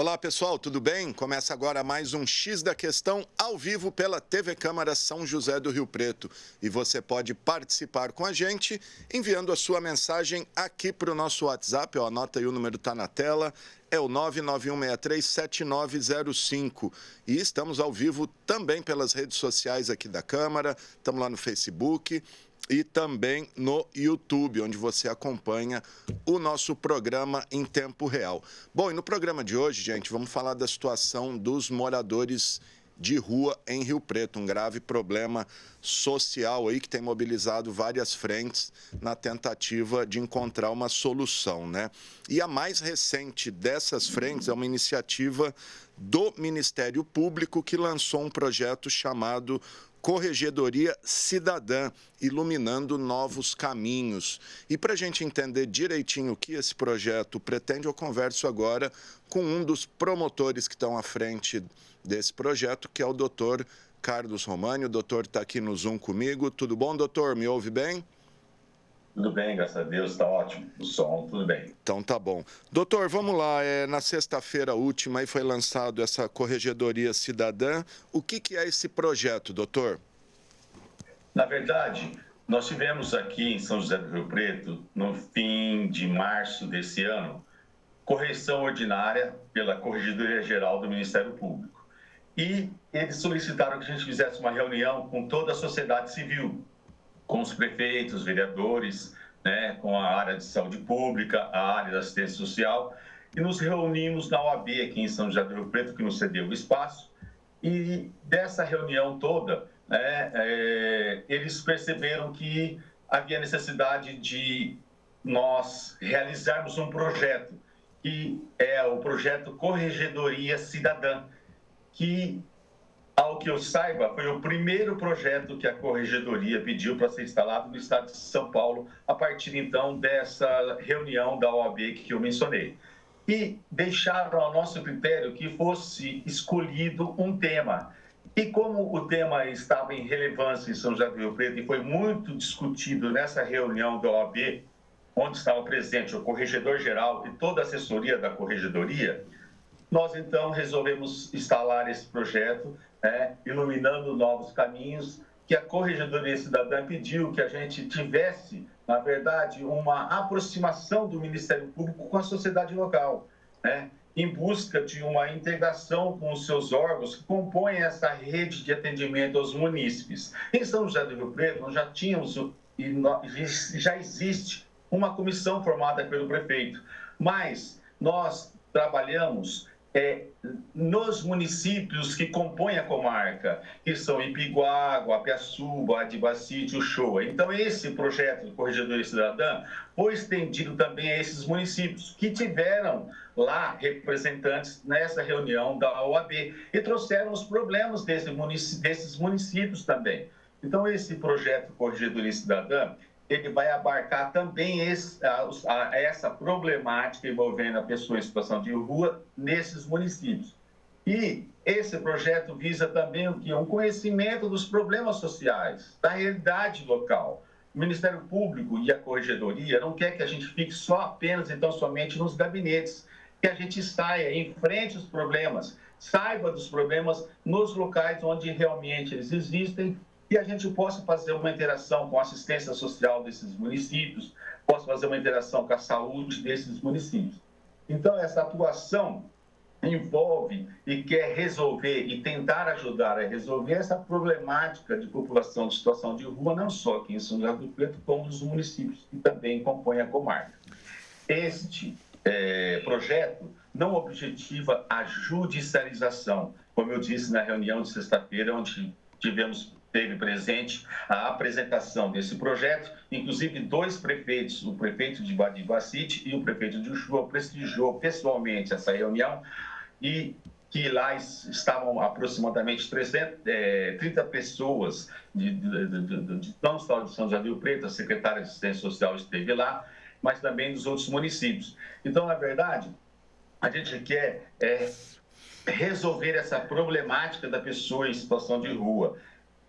Olá pessoal, tudo bem? Começa agora mais um X da Questão ao vivo pela TV Câmara São José do Rio Preto. E você pode participar com a gente enviando a sua mensagem aqui para o nosso WhatsApp. Anota aí, o número está na tela, é o 991637905. E estamos ao vivo também pelas redes sociais aqui da Câmara, estamos lá no Facebook e também no YouTube, onde você acompanha o nosso programa em tempo real. Bom, e no programa de hoje, gente, vamos falar da situação dos moradores de rua em Rio Preto, um grave problema social aí que tem mobilizado várias frentes na tentativa de encontrar uma solução, né? E a mais recente dessas frentes é uma iniciativa do Ministério Público que lançou um projeto chamado Corregedoria Cidadã, iluminando novos caminhos. E para a gente entender direitinho o que esse projeto pretende, eu converso agora com um dos promotores que estão à frente desse projeto, que é o doutor Carlos Romani. O doutor está aqui no Zoom comigo. Tudo bom, doutor? Me ouve bem? Tudo bem, graças a Deus, está ótimo. O som, tudo bem. Então tá bom. Doutor, vamos lá. Na sexta-feira última aí foi lançado essa Corregedoria Cidadã. O que é esse projeto, doutor? Na verdade, nós tivemos aqui em São José do Rio Preto, no fim de março desse ano, correção ordinária pela Corregedoria Geral do Ministério Público. E eles solicitaram que a gente fizesse uma reunião com toda a sociedade civil, com os prefeitos, vereadores, né, com a área de saúde pública, a área da assistência social, e nos reunimos na OAB aqui em São José do Rio Preto, que nos cedeu o espaço, e dessa reunião toda, eles perceberam que havia necessidade de nós realizarmos um projeto, que é o projeto Corregedoria Cidadã, que, ao que eu saiba, foi o primeiro projeto que a Corregedoria pediu para ser instalado no estado de São Paulo, a partir, então, dessa reunião da OAB que eu mencionei. E deixaram ao nosso critério que fosse escolhido um tema. E como o tema estava em relevância em São José do Rio Preto e foi muito discutido nessa reunião da OAB, onde estava presente o corregedor-geral e toda a assessoria da Corregedoria, nós, então, resolvemos instalar esse projeto, iluminando novos caminhos, que a Corregedoria Cidadã pediu que a gente tivesse, na verdade, uma aproximação do Ministério Público com a sociedade local, em busca de uma integração com os seus órgãos que compõem essa rede de atendimento aos munícipes. Em São José do Rio Preto, nós já tínhamos e já existe uma comissão formada pelo prefeito, mas nós trabalhamos nos municípios que compõem a comarca, que são Ipiguá, Guapiaçuba, Adibacite, Uchoa. Então, esse projeto de Corregedoria Cidadã foi estendido também a esses municípios, que tiveram lá representantes nessa reunião da OAB e trouxeram os problemas desses municípios também. Então, esse projeto Corregedoria Cidadã, ele vai abarcar também essa problemática envolvendo a pessoa em situação de rua nesses municípios. E esse projeto visa também o quê? Um conhecimento dos problemas sociais, da realidade local. O Ministério Público e a Corregedoria não quer que a gente fique só apenas, então, somente nos gabinetes, que a gente saia, enfrente os problemas, saiba dos problemas nos locais onde realmente eles existem, e a gente possa fazer uma interação com a assistência social desses municípios, possa fazer uma interação com a saúde desses municípios. Então, essa atuação envolve e quer resolver e tentar ajudar a resolver essa problemática de população de situação de rua, não só aqui em São José do Rio Preto, como nos municípios que também compõem a comarca. Este projeto não objetiva a judicialização, como eu disse na reunião de sexta-feira, onde teve presente a apresentação desse projeto, inclusive dois prefeitos, o prefeito de Badibacite e o prefeito de Uchoa, prestigiou pessoalmente essa reunião, e que lá estavam aproximadamente 30 pessoas, não só de São José do Rio Preto, a secretária de Assistência Social esteve lá, mas também dos outros municípios. Então, na verdade, a gente quer resolver essa problemática da pessoa em situação de rua.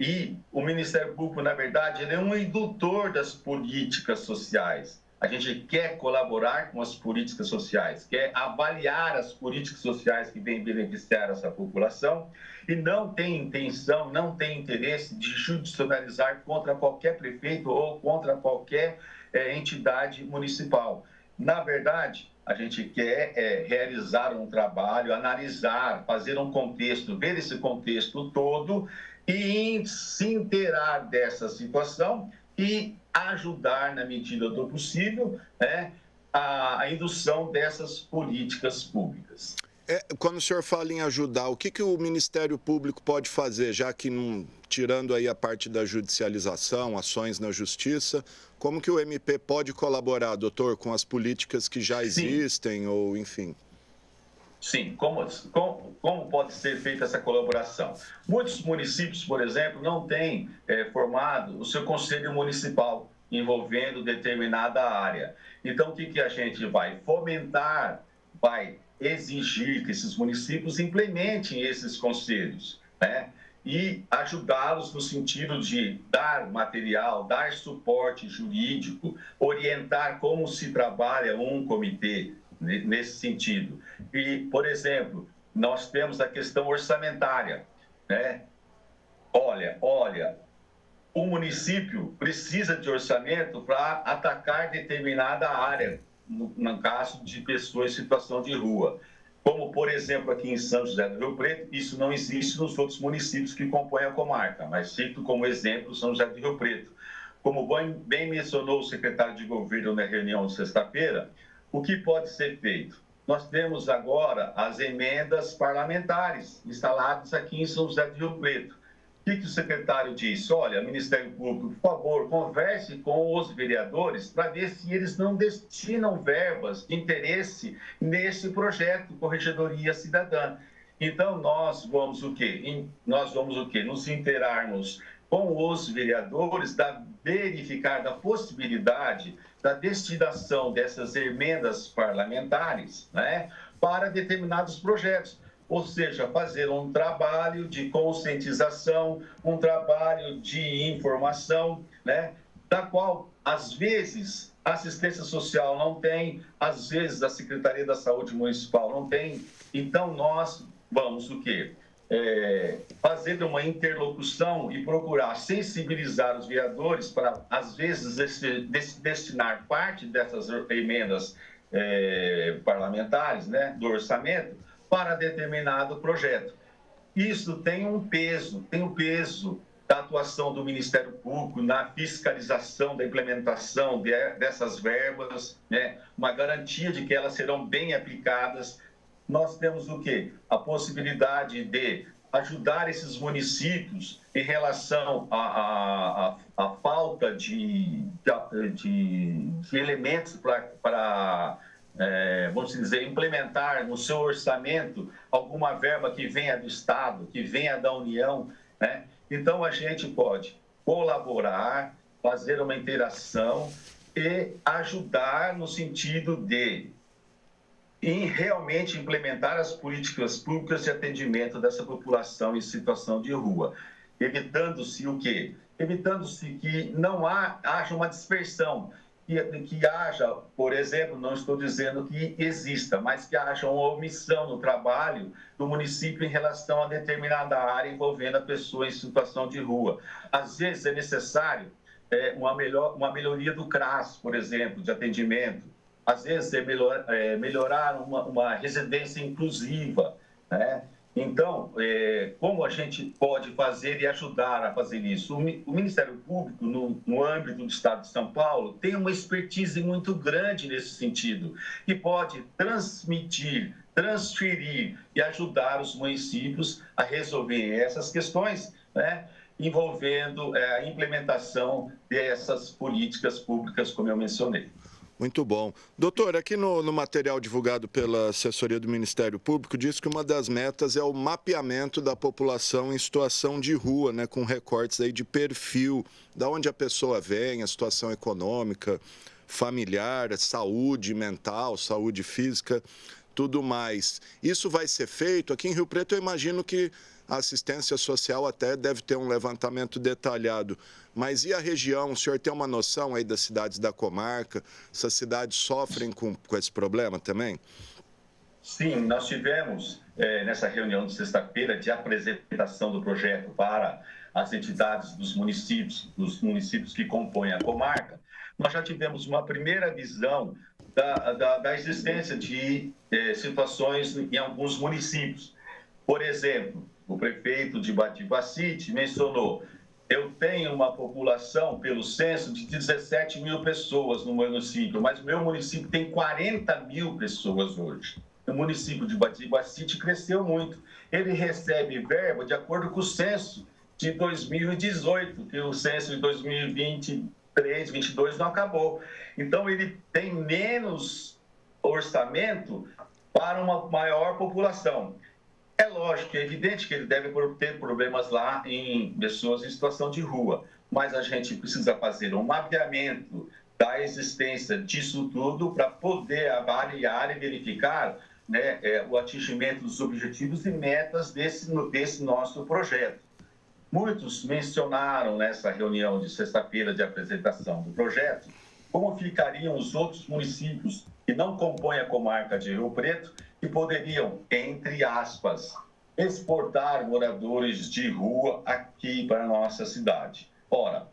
E o Ministério Público, na verdade, ele é um indutor das políticas sociais. A gente quer colaborar com as políticas sociais, quer avaliar as políticas sociais que vêm beneficiar essa população e não tem intenção, não tem interesse de judicializar contra qualquer prefeito ou contra qualquer entidade municipal. Na verdade, a gente quer realizar um trabalho, analisar, fazer um contexto, ver esse contexto todo e se inteirar dessa situação e ajudar, na medida do possível, a indução dessas políticas públicas. Quando o senhor fala em ajudar, o que o Ministério Público pode fazer, já que, tirando aí a parte da judicialização, ações na justiça, como que o MP pode colaborar, doutor, com as políticas que já existem, ou enfim? Sim, como pode ser feita essa colaboração? Muitos municípios, por exemplo, não têm formado o seu conselho municipal envolvendo determinada área. Então, o que a gente vai fomentar, vai exigir que esses municípios implementem esses conselhos, né? E ajudá-los no sentido de dar material, dar suporte jurídico, orientar como se trabalha um comitê nesse sentido. E, por exemplo, nós temos a questão orçamentária, né? Olha, o município precisa de orçamento para atacar determinada área, no caso de pessoas em situação de rua. Como, por exemplo, aqui em São José do Rio Preto, isso não existe nos outros municípios que compõem a comarca, mas cito como exemplo São José do Rio Preto. Como bem mencionou o secretário de governo na reunião de sexta-feira, o que pode ser feito? Nós temos agora as emendas parlamentares instaladas aqui em São José do Rio Preto. O que o secretário disse? Olha, Ministério Público, por favor, converse com os vereadores para ver se eles não destinam verbas de interesse nesse projeto Corregedoria Cidadã. Então, nós vamos o quê? Nos inteirarmos com os vereadores, verificar da possibilidade da destinação dessas emendas parlamentares, né, para determinados projetos. Ou seja, fazer um trabalho de conscientização, um trabalho de informação, né, da qual, às vezes, a assistência social não tem, às vezes, a Secretaria da Saúde Municipal não tem. Então, nós vamos o quê? Fazer uma interlocução e procurar sensibilizar os vereadores para, às vezes, destinar parte dessas emendas parlamentares, né, do orçamento, para determinado projeto. Isso tem um peso da atuação do Ministério Público na fiscalização da implementação dessas verbas, né? Uma garantia de que elas serão bem aplicadas. Nós temos o quê? A possibilidade de ajudar esses municípios em relação à falta de elementos para vamos dizer, implementar no seu orçamento alguma verba que venha do Estado, que venha da União, né? Então, a gente pode colaborar, fazer uma interação e ajudar no sentido de realmente implementar as políticas públicas de atendimento dessa população em situação de rua, evitando-se o quê? Evitando-se que não haja uma dispersão, que haja, por exemplo, não estou dizendo que exista, mas que haja uma omissão no trabalho do município em relação a determinada área envolvendo a pessoa em situação de rua. Às vezes é necessário uma melhoria do CRAS, por exemplo, de atendimento. Às vezes é melhorar uma residência inclusiva, né? Então, como a gente pode fazer e ajudar a fazer isso? O Ministério Público, no âmbito do Estado de São Paulo, tem uma expertise muito grande nesse sentido, que pode transferir e ajudar os municípios a resolver essas questões, né, envolvendo a implementação dessas políticas públicas, como eu mencionei. Muito bom. Doutor, aqui no material divulgado pela assessoria do Ministério Público, diz que uma das metas é o mapeamento da população em situação de rua, né, com recortes aí de perfil, da onde a pessoa vem, a situação econômica, familiar, saúde mental, saúde física. tudo mais. Isso vai ser feito? Aqui em Rio Preto eu imagino que a assistência social até deve ter um levantamento detalhado. Mas e a região? O senhor tem uma noção aí das cidades da comarca? Essas cidades sofrem com esse problema também? Sim, nós tivemos nessa reunião de sexta-feira de apresentação do projeto para as entidades dos municípios que compõem a comarca, nós já tivemos uma primeira visão da existência de situações em alguns municípios. Por exemplo, o prefeito de Batiguacite mencionou: eu tenho uma população, pelo censo, de 17 mil pessoas no município, mas o meu município tem 40 mil pessoas hoje. O município de Batiguacite cresceu muito. Ele recebe verba de acordo com o censo de 2018, que o censo de 2023, 2022 não acabou. Então, ele tem menos orçamento para uma maior população. É lógico, é evidente que ele deve ter problemas lá em pessoas em situação de rua, mas a gente precisa fazer um mapeamento da existência disso tudo para poder avaliar e verificar, né, o atingimento dos objetivos e metas desse nosso projeto. Muitos mencionaram nessa reunião de sexta-feira de apresentação do projeto como ficariam os outros municípios que não compõem a comarca de Rio Preto, que poderiam, entre aspas, exportar moradores de rua aqui para a nossa cidade. Ora,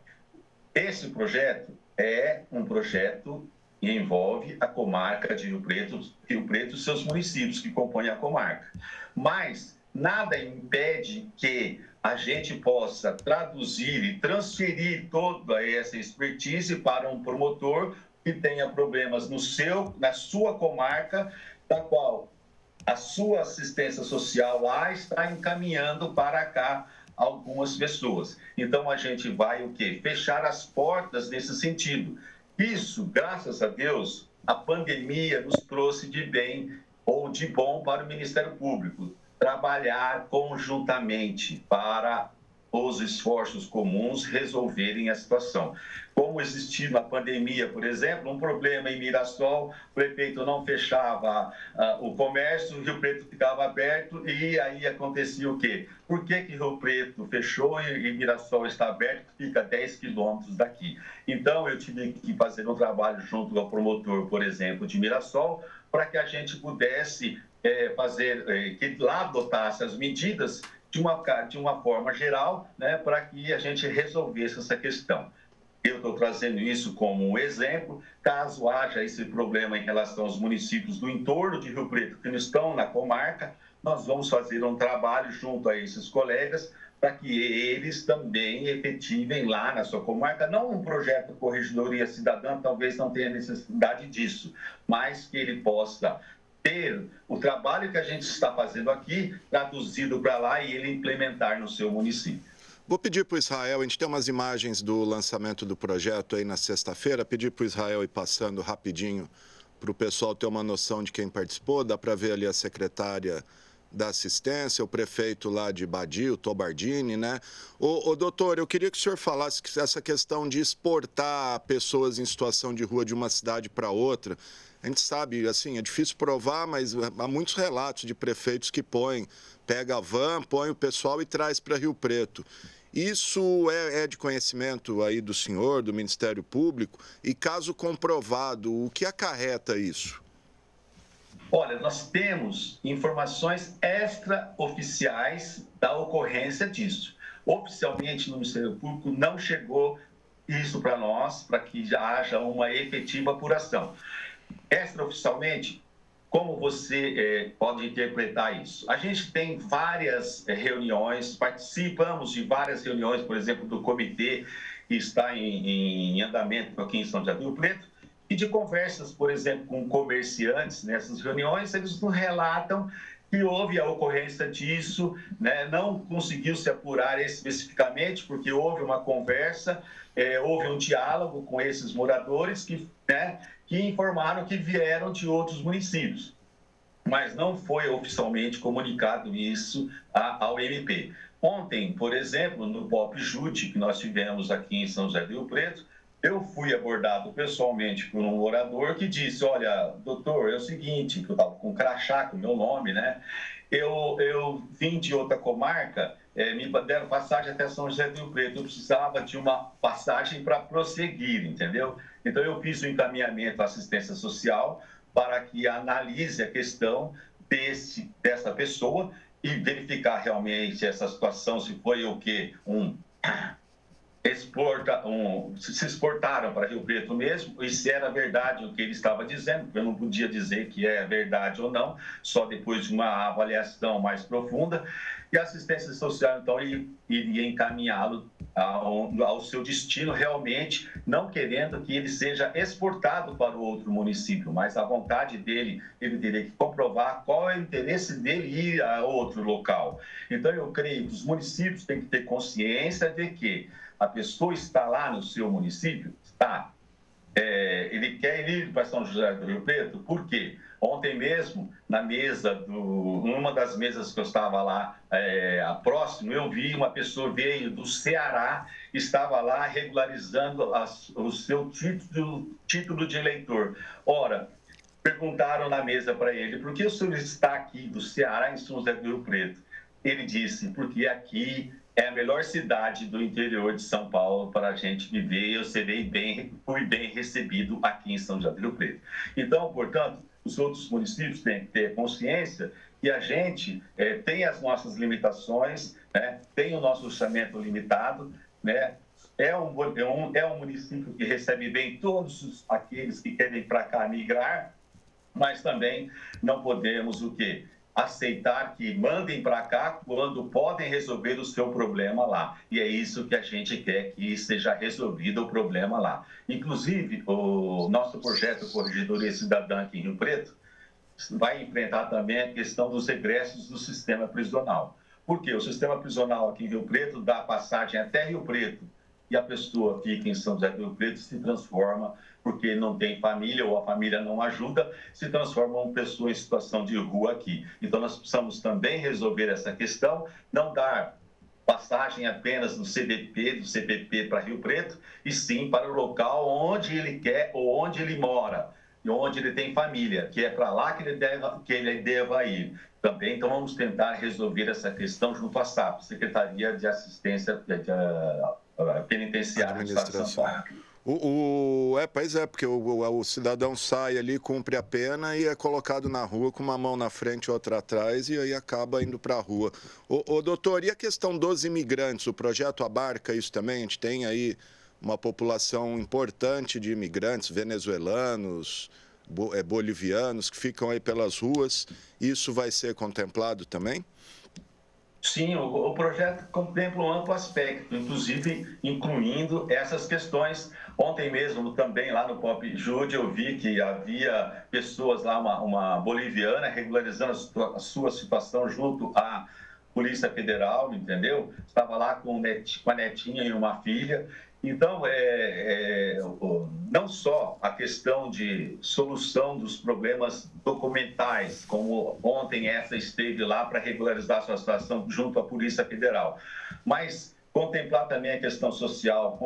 esse projeto é um projeto que envolve a comarca de Rio Preto e seus municípios que compõem a comarca. Mas nada impede que a gente possa traduzir e transferir toda essa expertise para um promotor que tenha problemas na sua comarca, da qual a sua assistência social lá está encaminhando para cá algumas pessoas. Então, a gente vai o quê? Fechar as portas nesse sentido. Isso, graças a Deus, a pandemia nos trouxe de bem ou de bom para o Ministério Público. Trabalhar conjuntamente para os esforços comuns resolverem a situação. Como existiu na pandemia, por exemplo, um problema em Mirassol, o prefeito não fechava o comércio, o Rio Preto ficava aberto e aí acontecia o quê? Por que Rio Preto fechou e Mirassol está aberto, fica 10 quilômetros daqui? Então, eu tive que fazer um trabalho junto ao promotor, por exemplo, de Mirassol, para que a gente pudesse que lá adotasse as medidas de uma forma geral, né, para que a gente resolvesse essa questão. Eu estou trazendo isso como um exemplo. Caso haja esse problema em relação aos municípios do entorno de Rio Preto que não estão na comarca, nós vamos fazer um trabalho junto a esses colegas para que eles também efetivem lá na sua comarca, não um projeto Corregedoria Cidadã, talvez não tenha necessidade disso, mas que ele possa ter o trabalho que a gente está fazendo aqui traduzido para lá e ele implementar no seu município. Vou pedir para o Israel, a gente tem umas imagens do lançamento do projeto aí na sexta-feira, pedir para o Israel ir passando rapidinho para o pessoal ter uma noção de quem participou. Dá para ver ali a secretária da assistência, o prefeito lá de Badia, o Tobardini, né? Doutor, eu queria que o senhor falasse que essa questão de exportar pessoas em situação de rua de uma cidade para outra. A gente sabe, assim, é difícil provar, mas há muitos relatos de prefeitos que pega a van, põe o pessoal e traz para Rio Preto. Isso é de conhecimento aí do senhor, do Ministério Público? E caso comprovado, o que acarreta isso? Olha, nós temos informações extraoficiais da ocorrência disso. Oficialmente, no Ministério Público não chegou isso para nós, para que já haja uma efetiva apuração. Extraoficialmente, como você pode interpretar isso? A gente tem várias reuniões, participamos de várias reuniões, por exemplo, do comitê que está em andamento aqui em São José do Rio Preto, e de conversas, por exemplo, com comerciantes nessas reuniões, eles nos relatam que houve a ocorrência disso, né? Não conseguiu se apurar especificamente, porque houve uma conversa, houve um diálogo com esses moradores que informaram que vieram de outros municípios, mas não foi oficialmente comunicado isso ao MP. Ontem, por exemplo, no Pop Jute, que nós tivemos aqui em São José do Rio Preto, eu fui abordado pessoalmente por um morador que disse: olha, doutor, é o seguinte, que eu estava com um crachá com o meu nome, né? Eu vim de outra comarca, me deram passagem até São José do Rio Preto, eu precisava de uma passagem para prosseguir, entendeu? Então, eu fiz o encaminhamento à assistência social para que analise a questão dessa pessoa e verificar realmente essa situação, se foi o quê? Se exportaram para Rio Preto mesmo, e se era verdade o que ele estava dizendo, eu não podia dizer que é verdade ou não, só depois de uma avaliação mais profunda, e a assistência social, então, iria encaminhá-lo ao seu destino, realmente não querendo que ele seja exportado para o outro município, mas a vontade dele, ele teria que comprovar qual é o interesse dele ir a outro local. Então, eu creio que os municípios têm que ter consciência de que a pessoa está lá no seu município, está. Ele quer ir para São José do Rio Preto, por quê? Ontem mesmo, numa das mesas que eu estava lá próximo, eu vi uma pessoa veio do Ceará, estava lá regularizando o seu título de eleitor. Ora, perguntaram na mesa para ele: por que o senhor está aqui do Ceará em São José do Rio Preto? Ele disse: porque aqui é a melhor cidade do interior de São Paulo para a gente viver. Eu fui bem recebido aqui em São José do Rio Preto. Então, portanto, os outros municípios têm que ter consciência que a gente tem as nossas limitações, né? Tem o nosso orçamento limitado, né? É um município que recebe bem todos aqueles que querem para cá migrar, mas também não podemos o quê? Aceitar que mandem para cá quando podem resolver o seu problema lá. E é isso que a gente quer, que seja resolvido o problema lá. Inclusive, o nosso projeto Corregedoria Cidadã aqui em Rio Preto vai enfrentar também a questão dos egressos do sistema prisional. Por quê? O sistema prisional aqui em Rio Preto dá passagem até Rio Preto, e a pessoa fica em São José do Rio Preto, se transforma, porque não tem família ou a família não ajuda, se transforma uma pessoa em situação de rua aqui. Então, nós precisamos também resolver essa questão, não dar passagem apenas do CDP, do CPP para Rio Preto, e sim para o local onde ele quer ou onde ele mora, e onde ele tem família, que é para lá que ele deva ir. Também, então, vamos tentar resolver essa questão junto à SAP, Secretaria de Assistência Penitenciária do Estado de São Paulo. Pois é, porque o cidadão sai ali, cumpre a pena e é colocado na rua com uma mão na frente e outra atrás e aí acaba indo para a rua. Doutor, e a questão dos imigrantes? O projeto abarca isso também? A gente tem aí uma população importante de imigrantes venezuelanos, bolivianos, que ficam aí pelas ruas. Isso vai ser contemplado também? Sim, o projeto contempla um amplo aspecto, inclusive incluindo essas questões. Ontem mesmo, também lá no Pop Jude, eu vi que havia pessoas lá, uma boliviana, regularizando a sua situação junto à Polícia Federal, entendeu? Estava lá com a netinha e uma filha. Então, não só a questão de solução dos problemas documentais, como ontem essa esteve lá para regularizar sua situação junto à Polícia Federal, mas contemplar também a questão social,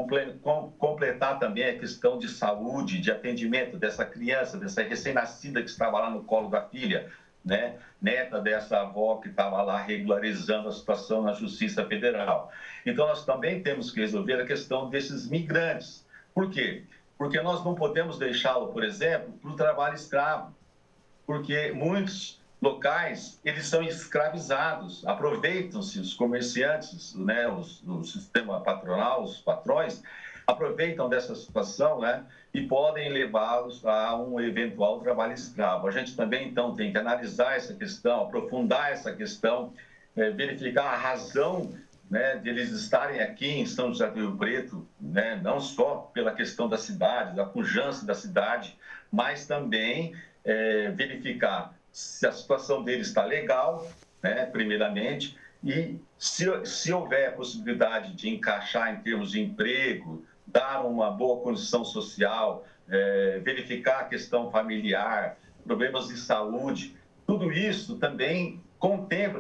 completar também a questão de saúde, de atendimento dessa criança, dessa recém-nascida que estava lá no colo da filha, né? Neta dessa avó que estava lá regularizando a situação na Justiça Federal. Então, nós também temos que resolver a questão desses migrantes. Por quê? Porque nós não podemos deixá-lo, por exemplo, para o trabalho escravo, porque muitos locais, eles são escravizados, aproveitam-se os comerciantes, né, o sistema patronal, os patrões, aproveitam dessa situação, né, e podem levá-los a um eventual trabalho escravo. A gente também, então, tem que analisar essa questão, aprofundar essa questão, verificar a razão, né, de eles estarem aqui em São José do Rio Preto, né, não só pela questão da cidade, da pujança da cidade, mas também verificar se a situação deles está legal, né, primeiramente, e se houver possibilidade de encaixar em termos de emprego, dar uma boa condição social, verificar a questão familiar, problemas de saúde, tudo isso também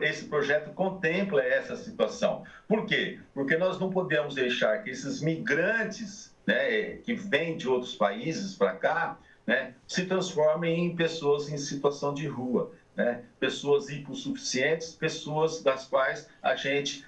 esse projeto contempla essa situação. Por quê? Porque nós não podemos deixar que esses migrantes né, que vêm de outros países para cá, né, se transformem em pessoas em situação de rua, né, pessoas hipossuficientes, pessoas das quais a gente,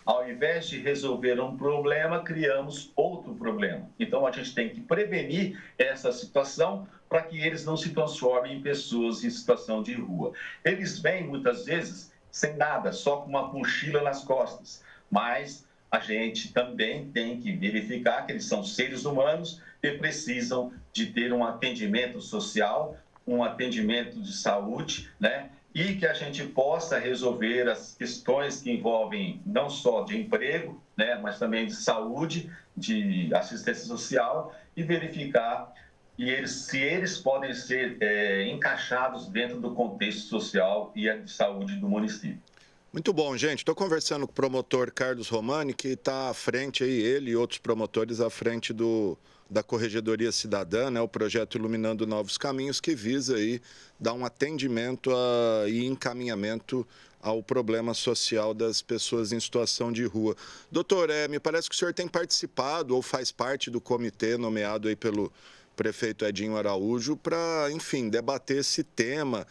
ao invés de resolver um problema, criamos outro problema. Então, a gente tem que prevenir essa situação para que eles não se transformem em pessoas em situação de rua. Eles vêm, muitas vezes, sem nada, só com uma mochila nas costas, mas a gente também tem que verificar que eles são seres humanos e precisam de ter um atendimento social, um atendimento de saúde, né? E que a gente possa resolver as questões que envolvem não só de emprego, né, mas também de saúde, de assistência social e verificar se eles podem ser encaixados dentro do contexto social e de saúde do município. Muito bom, gente. Estou conversando com o promotor Carlos Romani, que está à frente aí, ele e outros promotores à frente da Corregedoria Cidadã, né, o projeto Iluminando Novos Caminhos, que visa aí dar um atendimento e encaminhamento ao problema social das pessoas em situação de rua. Doutor, me parece que o senhor tem participado ou faz parte do comitê nomeado aí pelo prefeito Edinho Araújo para, enfim, debater esse tema.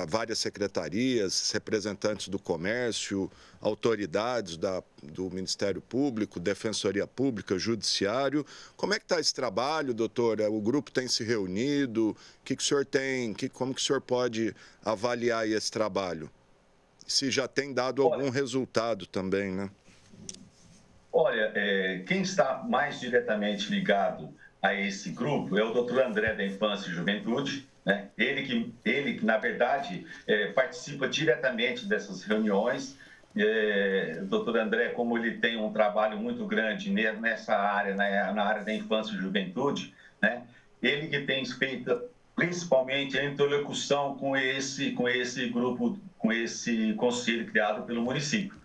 Várias secretarias, representantes do comércio, autoridades do Ministério Público, Defensoria Pública, Judiciário. Como é que está esse trabalho, doutor? O grupo tem se reunido? O que o senhor tem? Como que o senhor pode avaliar esse trabalho? Se já tem dado algum resultado também, né? Olha, quem está mais diretamente ligado a esse grupo é o doutor André da Infância e Juventude, né? Ele que na verdade, participa diretamente dessas reuniões. O doutor André, como ele tem um trabalho muito grande nessa área, na área da infância e juventude, né? Ele que tem feito principalmente a interlocução com esse grupo, com esse conselho criado pelo município.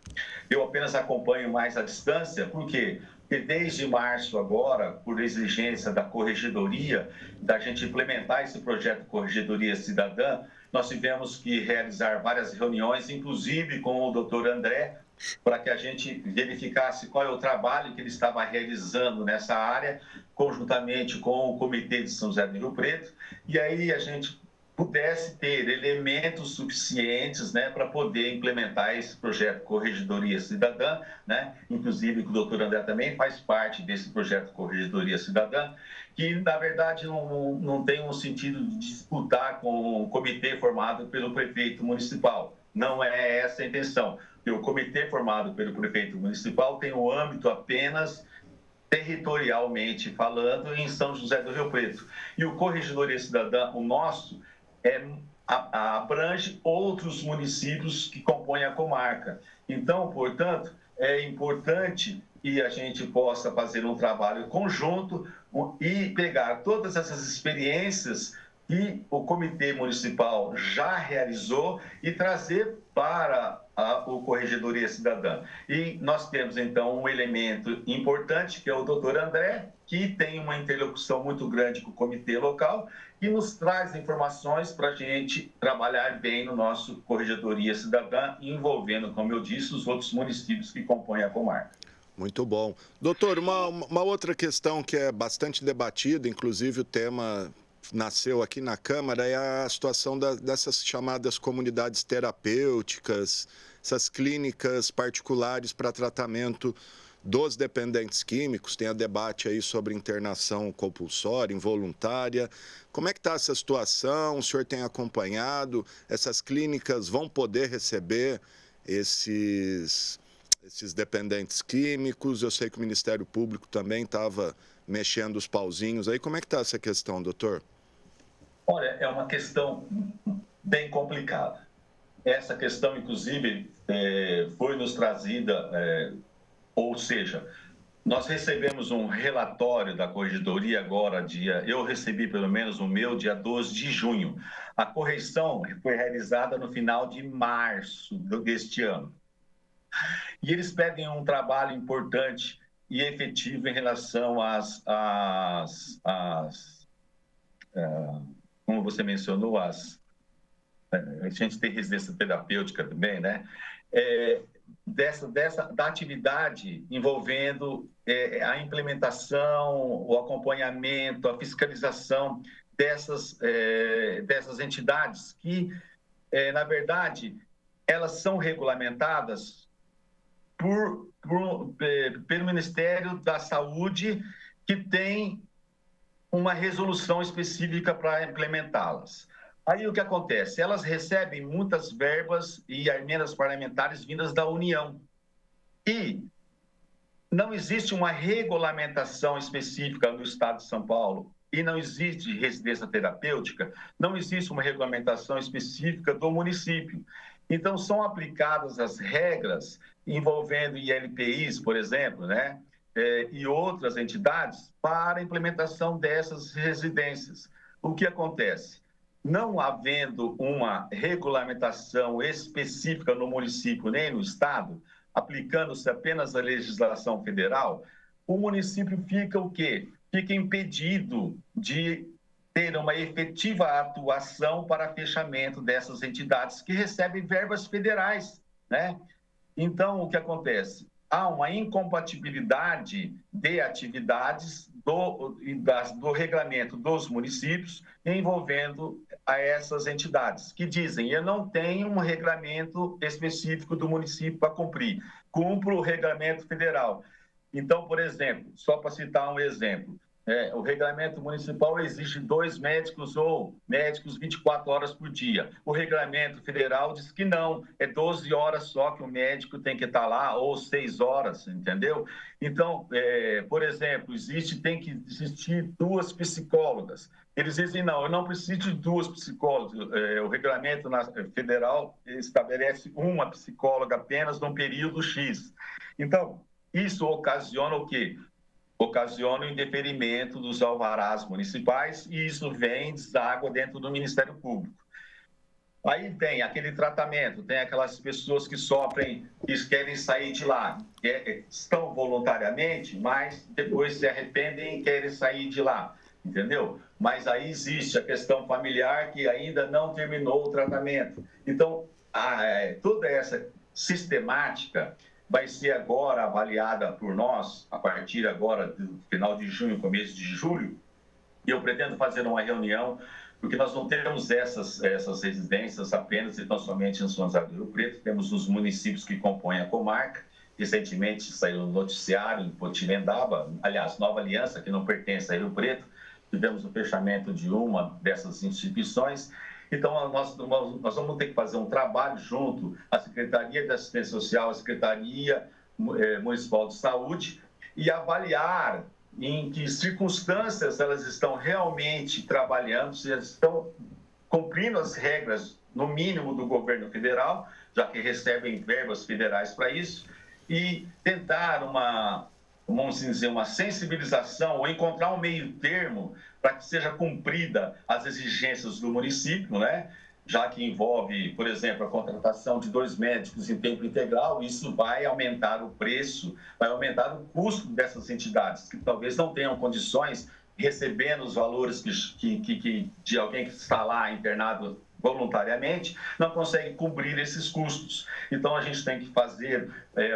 Eu apenas acompanho mais à distância, por quê? Porque desde março agora, por exigência da Corregedoria, da gente implementar esse projeto Corregedoria Cidadã, nós tivemos que realizar várias reuniões, inclusive com o doutor André, para que a gente verificasse qual é o trabalho que ele estava realizando nessa área, conjuntamente com o Comitê de São José do Rio Preto, e aí a gente pudesse ter elementos suficientes, né, para poder implementar esse projeto Corregedoria Cidadã, né, inclusive o doutor André também faz parte desse projeto Corregedoria Cidadã, que na verdade não tem um sentido de disputar com o comitê formado pelo prefeito municipal. Não é essa a intenção. O comitê formado pelo prefeito municipal tem o âmbito apenas territorialmente falando em São José do Rio Preto. E o Corregedoria Cidadã, o nosso, abrange outros municípios que compõem a comarca. Então, portanto, é importante que a gente possa fazer um trabalho conjunto e pegar todas essas experiências que o Comitê Municipal já realizou e trazer para o Corregedoria Cidadã. E nós temos, então, um elemento importante, que é o doutor André, que tem uma interlocução muito grande com o comitê local e nos traz informações para a gente trabalhar bem no nosso Corregedoria Cidadã, envolvendo, como eu disse, os outros municípios que compõem a comarca. Muito bom. Doutor, uma outra questão que é bastante debatida, inclusive o tema nasceu aqui na Câmara, é a situação dessas chamadas comunidades terapêuticas, essas clínicas particulares para tratamento dos dependentes químicos. Tem a debate aí sobre internação compulsória, involuntária. Como é que está essa situação? O senhor tem acompanhado? Essas clínicas vão poder receber esses dependentes químicos? Eu sei que o Ministério Público também estava mexendo os pauzinhos aí. Como é que está essa questão, doutor? Olha, é uma questão bem complicada. Essa questão, inclusive, foi nos trazida, ou seja, nós recebemos um relatório da Corregedoria agora, eu recebi pelo menos o meu, dia 12 de junho. A correção foi realizada no final de março deste ano. E eles pedem um trabalho importante e efetivo em relação como você mencionou, a gente tem residência terapêutica também, né? da atividade envolvendo a implementação, o acompanhamento, a fiscalização dessas entidades que, na verdade, elas são regulamentadas pelo Ministério da Saúde, que tem uma resolução específica para implementá-las. Aí o que acontece? Elas recebem muitas verbas e emendas parlamentares vindas da União. E não existe uma regulamentação específica no Estado de São Paulo e não existe residência terapêutica, não existe uma regulamentação específica do município. Então, são aplicadas as regras envolvendo ILPIs, por exemplo, né? E outras entidades para a implementação dessas residências. O que acontece? Não havendo uma regulamentação específica no município nem no estado, aplicando-se apenas a legislação federal, o município fica o quê? Fica impedido de ter uma efetiva atuação para fechamento dessas entidades que recebem verbas federais, né? Então, o que acontece? Há uma incompatibilidade de atividades do regramento dos municípios envolvendo a essas entidades, que dizem, eu não tenho um regramento específico do município para cumprir, cumpro o regramento federal. Então, por exemplo, só para citar um exemplo, o regramento municipal exige 2 médicos ou médicos 24 horas por dia. O regramento federal diz que não, é 12 horas só que o médico tem que estar lá, ou 6 horas, entendeu? Então, por exemplo, tem que existir 2 psicólogas. Eles dizem, não, eu não preciso de 2 psicólogas. O regramento federal estabelece uma psicóloga apenas num período X. Então, isso ocasiona o quê? Ocasiona o indeferimento dos alvarás municipais e isso vem, deságua dentro do Ministério Público. Aí tem aquele tratamento, tem aquelas pessoas que sofrem, que querem sair de lá, estão voluntariamente, mas depois se arrependem e querem sair de lá, entendeu? Mas aí existe a questão familiar que ainda não terminou o tratamento. Então, toda essa sistemática vai ser agora avaliada por nós, a partir agora do final de junho, começo de julho, e eu pretendo fazer uma reunião, porque nós não temos essas residências apenas e tão somente em São José do Rio Preto, temos os municípios que compõem a comarca, recentemente saiu no noticiário em Potirendaba, aliás, Nova Aliança, que não pertence a Rio Preto, tivemos o fechamento de uma dessas instituições. Então, nós vamos ter que fazer um trabalho junto à Secretaria de Assistência Social, à Secretaria Municipal de Saúde, e avaliar em que circunstâncias elas estão realmente trabalhando, se elas estão cumprindo as regras, no mínimo, do governo federal, já que recebem verbas federais para isso, e tentar vamos dizer, uma sensibilização ou encontrar um meio termo para que seja cumprida as exigências do município, né? Já que envolve, por exemplo, a contratação de 2 médicos em tempo integral, isso vai aumentar o preço, vai aumentar o custo dessas entidades, que talvez não tenham condições, recebendo os valores de alguém que está lá internado voluntariamente, não consegue cobrir esses custos. Então, a gente tem que fazer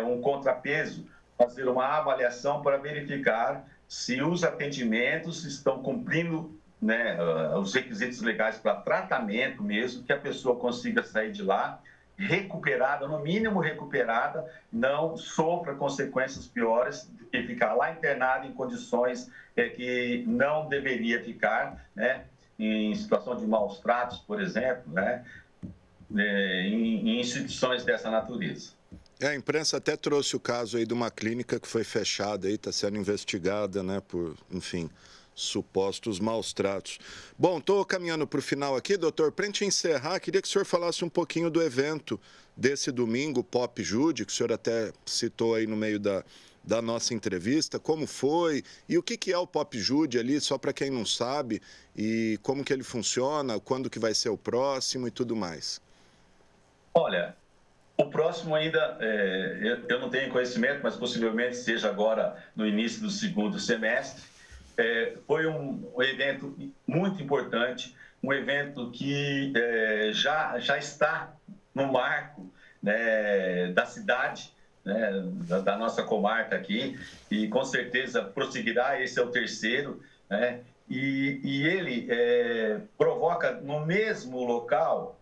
um contrapeso, fazer uma avaliação para verificar se os atendimentos estão cumprindo, né, os requisitos legais para tratamento mesmo, que a pessoa consiga sair de lá recuperada, no mínimo recuperada, não sofra consequências piores do que ficar lá internada em condições que não deveria ficar, né, em situação de maus tratos, por exemplo, né, em instituições dessa natureza. A imprensa até trouxe o caso aí de uma clínica que foi fechada aí, está sendo investigada, né, por, enfim, supostos maus tratos. Bom, estou caminhando para o final aqui, doutor. Para a gente encerrar, queria que o senhor falasse um pouquinho do evento desse domingo, Pop Jude, que o senhor até citou aí no meio da nossa entrevista. Como foi e o que é o Pop Jude ali, só para quem não sabe, e como que ele funciona, quando que vai ser o próximo e tudo mais. Olha, o próximo ainda, eu não tenho conhecimento, mas possivelmente seja agora no início do segundo semestre. Foi um evento muito importante, um evento que já está no marco né, da cidade, né, da nossa comarca aqui, e com certeza prosseguirá. Esse é o terceiro, né, e ele provoca no mesmo local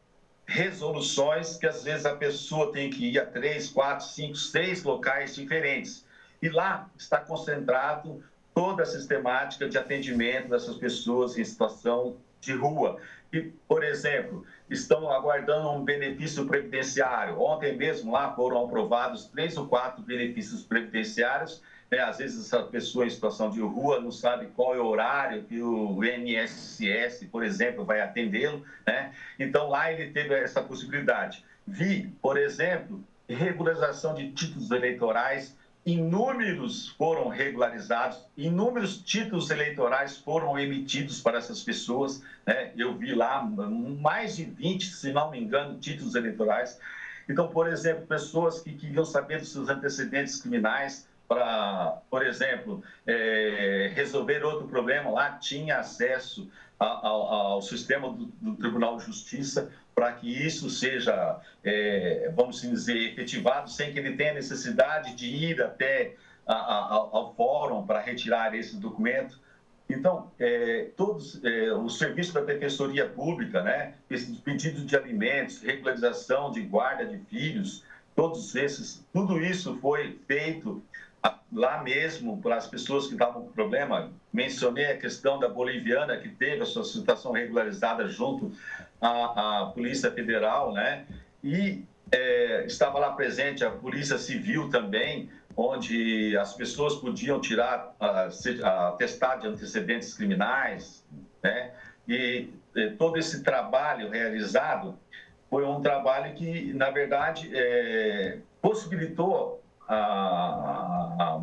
resoluções que às vezes a pessoa tem que ir a 3, 4, 5, 6 locais diferentes. E lá está concentrado toda a sistemática de atendimento dessas pessoas em situação de rua. E, por exemplo, estão aguardando um benefício previdenciário. Ontem mesmo lá foram aprovados 3 ou 4 benefícios previdenciários. Às vezes essa pessoa em situação de rua não sabe qual é o horário que o INSS, por exemplo, vai atendê-lo, né? Então lá ele teve essa possibilidade. Vi, por exemplo, regularização de títulos eleitorais. Inúmeros foram regularizados, inúmeros títulos eleitorais foram emitidos para essas pessoas, né? Eu vi lá mais de 20, se não me engano, títulos eleitorais. Então, por exemplo, pessoas que queriam saber dos seus antecedentes criminais para, por exemplo, resolver outro problema, lá tinha acesso ao sistema do Tribunal de Justiça para que isso seja, vamos dizer, efetivado, sem que ele tenha necessidade de ir até ao fórum para retirar esse documento. Então, todos os serviços da Defensoria Pública, né, esses pedidos de alimentos, regularização de guarda de filhos, todos esses, tudo isso foi feito lá mesmo para as pessoas que estavam com problema. Mencionei a questão da boliviana, que teve a sua situação regularizada junto à Polícia Federal, né? E estava lá presente a Polícia Civil também, onde as pessoas podiam tirar atestado de antecedentes criminais, né? E todo esse trabalho realizado foi um trabalho que, na verdade, possibilitou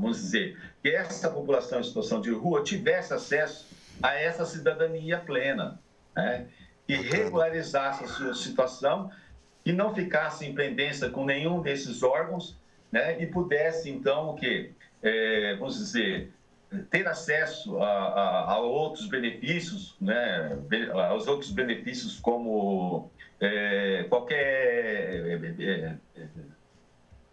vamos dizer, que essa população em situação de rua tivesse acesso a essa cidadania plena, né? E regularizasse a sua situação e não ficasse em pendência com nenhum desses órgãos, né? E pudesse, então, o quê? Vamos dizer, ter acesso a outros benefícios, né? Aos outros benefícios como qualquer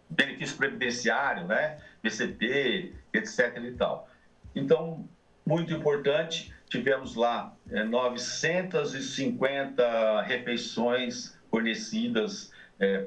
benefício previdenciário, né? BCP, etc. e tal. Então, muito importante, tivemos lá 950 refeições fornecidas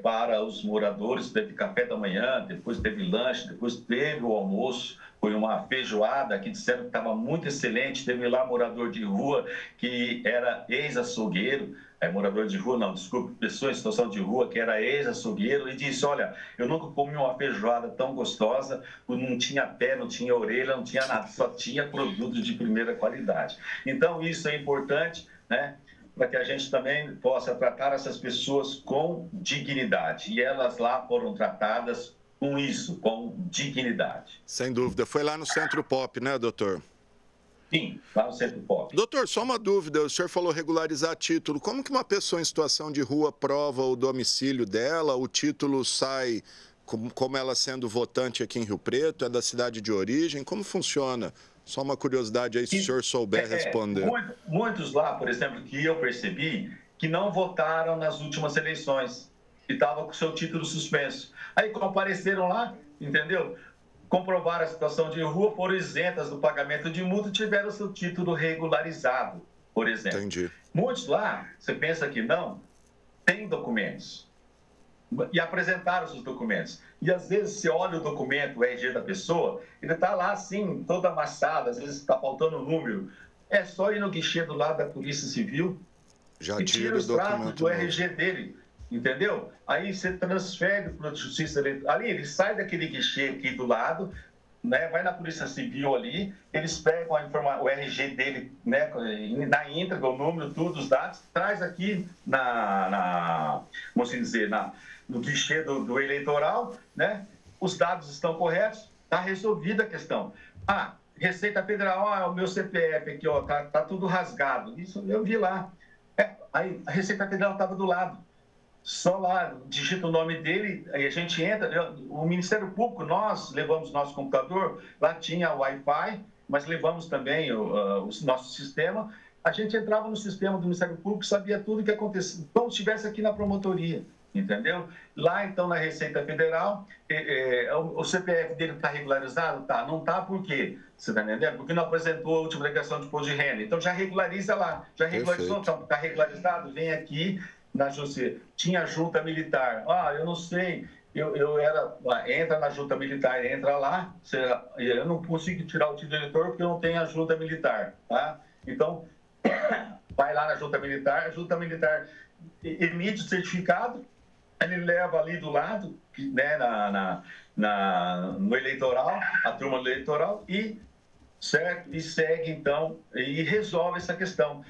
para os moradores. Teve café da manhã, depois teve lanche, depois teve o almoço. Foi uma feijoada que disseram que estava muito excelente. Teve lá morador de rua que era ex-açougueiro, morador de rua, não, desculpe, pessoa em situação de rua que era ex-açougueiro, e disse: olha, eu nunca comi uma feijoada tão gostosa, não tinha pé, não tinha orelha, não tinha nada, só tinha produtos de primeira qualidade. Então, isso é importante, né, para que a gente também possa tratar essas pessoas com dignidade. E elas lá foram tratadas com isso, com dignidade. Sem dúvida. Foi lá no Centro Pop, né, doutor? Sim, lá no Centro Pop. Doutor, só uma dúvida. O senhor falou regularizar título. Como que uma pessoa em situação de rua prova o domicílio dela? O título sai como ela sendo votante aqui em Rio Preto? É da cidade de origem? Como funciona? Só uma curiosidade aí, se o senhor souber responder. Muitos lá, por exemplo, que eu percebi, que não votaram nas últimas eleições, que estavam com seu título suspenso. Aí compareceram lá, entendeu? Comprovaram a situação de rua, foram isentas do pagamento de multa e tiveram seu título regularizado, por exemplo. Entendi. Muitos lá, você pensa que não, têm documentos. E apresentaram seus documentos. E às vezes você olha o documento, o RG da pessoa, ele está lá assim, todo amassado, às vezes está faltando um número. É só ir no guichê do lado da Polícia Civil já e tira os traços do RG dele. Entendeu? Aí você transfere para a Justiça Eleitoral. Ali, ele sai daquele guichê aqui do lado, né? Vai na Polícia Civil ali, eles pegam o RG dele, né? Na íntegra, o número, tudo, os dados, traz aqui vamos dizer, no guichê do eleitoral, né? Os dados estão corretos, está resolvida a questão. Receita Federal, o meu CPF aqui, ó, tá tudo rasgado. Isso eu vi lá. Aí a Receita Federal estava do lado. Só lá, digita o nome dele, aí a gente entra. O Ministério Público, nós levamos nosso computador, lá tinha Wi-Fi, mas levamos também o nosso sistema. A gente entrava no sistema do Ministério Público, sabia tudo o que acontecia, como se estivesse aqui na promotoria. entendeu? Lá, então, na Receita Federal, o CPF dele está regularizado? Tá. Não está por quê? Você está entendendo? Porque não apresentou a última declaração de imposto de renda. Então, já regulariza lá. Já regularizou? Perfeito. Então, está regularizado? Vem aqui na Justiça. Tinha junta militar. Eu não sei. Entra na junta militar, entra lá. Eu não consigo tirar o título de eleitor porque eu não tenho a junta militar, tá? Então, vai lá na junta militar, a junta militar emite o certificado, ele leva ali do lado, né, no eleitoral, a turma do eleitoral, certo? E segue, então, e resolve essa questão.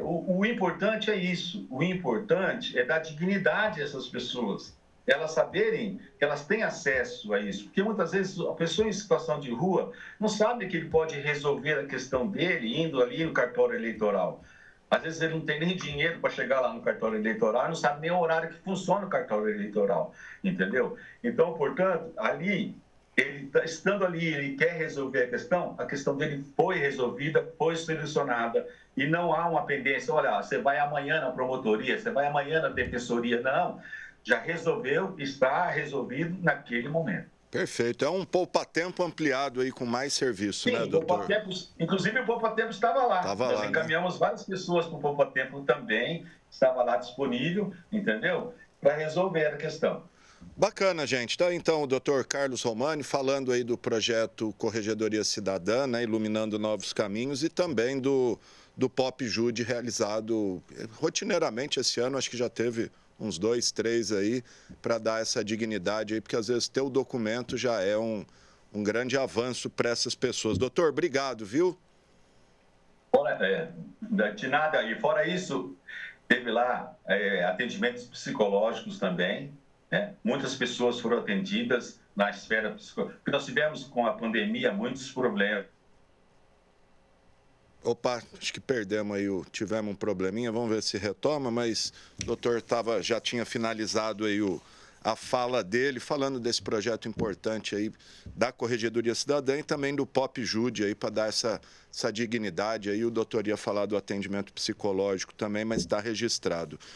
O importante é isso, o importante é dar dignidade a essas pessoas, elas saberem que elas têm acesso a isso, porque muitas vezes a pessoa em situação de rua não sabe que ele pode resolver a questão dele indo ali no cartório eleitoral. Às vezes ele não tem nem dinheiro para chegar lá no cartório eleitoral, não sabe nem o horário que funciona o cartório eleitoral, entendeu? Então, portanto, ali, estando ali, ele quer resolver a questão dele foi resolvida, foi solucionada, e não há uma pendência, olha, você vai amanhã na promotoria, você vai amanhã na defensoria, não, já resolveu, está resolvido naquele momento. Perfeito. É um poupa-tempo ampliado aí com mais serviço, Sim, né, doutor? Inclusive o poupa-tempo estava lá. Nós encaminhamos várias pessoas para o poupa-tempo também, estava lá disponível, entendeu? Para resolver a questão. Bacana, gente. Tá, então, o doutor Carlos Romani falando aí do projeto Corregedoria Cidadã, né, iluminando novos caminhos, e também do Pop Jude realizado rotineiramente esse ano, acho que já teve uns 2, 3 aí, para dar essa dignidade aí, porque às vezes ter o documento já é um grande avanço para essas pessoas. Doutor, obrigado, viu? De nada. E fora isso, teve lá atendimentos psicológicos também, né? Muitas pessoas foram atendidas na esfera psicológica, porque nós tivemos com a pandemia muitos problemas. Opa, acho que perdemos aí, tivemos um probleminha, vamos ver se retoma, mas o doutor já tinha finalizado aí a fala dele, falando desse projeto importante aí da Corregedoria Cidadã e também do Pop Jude aí para dar essa dignidade aí. O doutor ia falar do atendimento psicológico também, mas está registrado.